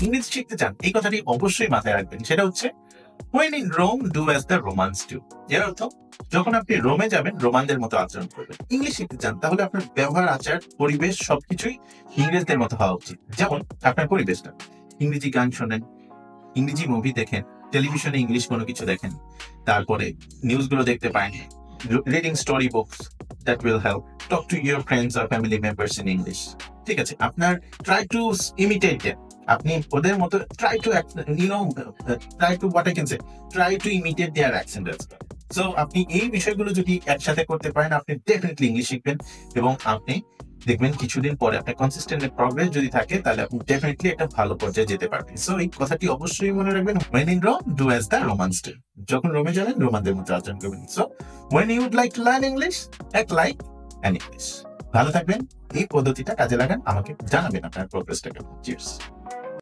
ইংরেজি শিখতে চান, এই কথাটি অবশ্যই মাথায় রাখবেন। সেটা হচ্ছে when in Rome do as the Romans do। এর অর্থ যখন আপনি রোমে যাবেন রোমানদের মতো আচরণ করবেন। ইংলিশ শিখতে চান তাহলে আপনার ব্যবহার, আচার, পরিবেশ সবকিছুই ইংরেজদের মতো হওয়া উচিত। যেমন আপনার পরিবেশটা, ইংরেজি গান শোনেন, ইংরেজি মুভি দেখেন, টেলিভিশনে ইংলিশ কোনো কিছু দেখেন, তারপরে নিউজগুলো দেখতে পারেন, reading story books that will help, talk to your friends আর ফ্যামিলি মেম্বার্স ইন ইংলিশ। ঠিক আছে, আপনার ট্রাই টু ইমিটেট দেম, আপনি ওদের মতো try to try to what I can say try to imitate their accent as well. So আপনি এই বিষয়গুলো যদি একসাথে করতে পারেন আপনি ডেফিনেটলি ইংলিশ শিখবেন, এবং আপনি দেখবেন কিছুদিন পরে আপনার কনসিস্টেন্ট প্রগ্রেস যদি থাকে তাহলে আপনি ডেফিনেটলি একটা ভালো পর্যায়ে যেতে পারবেন। সো এই কথাটি অবশ্যই মনে রাখবেন, when in Rome do as the Romans do। যখন রোমে যাবেন রোমানদের মতো আচরণ করবেন। So when you would like to learn English, act like an English। ভালো থাকবেন, এই পদ্ধতিটা কাজে লাগান, আমাকে জানাবেন আপনার প্রোগ্রেসটা কেমন। চিয়ার্স।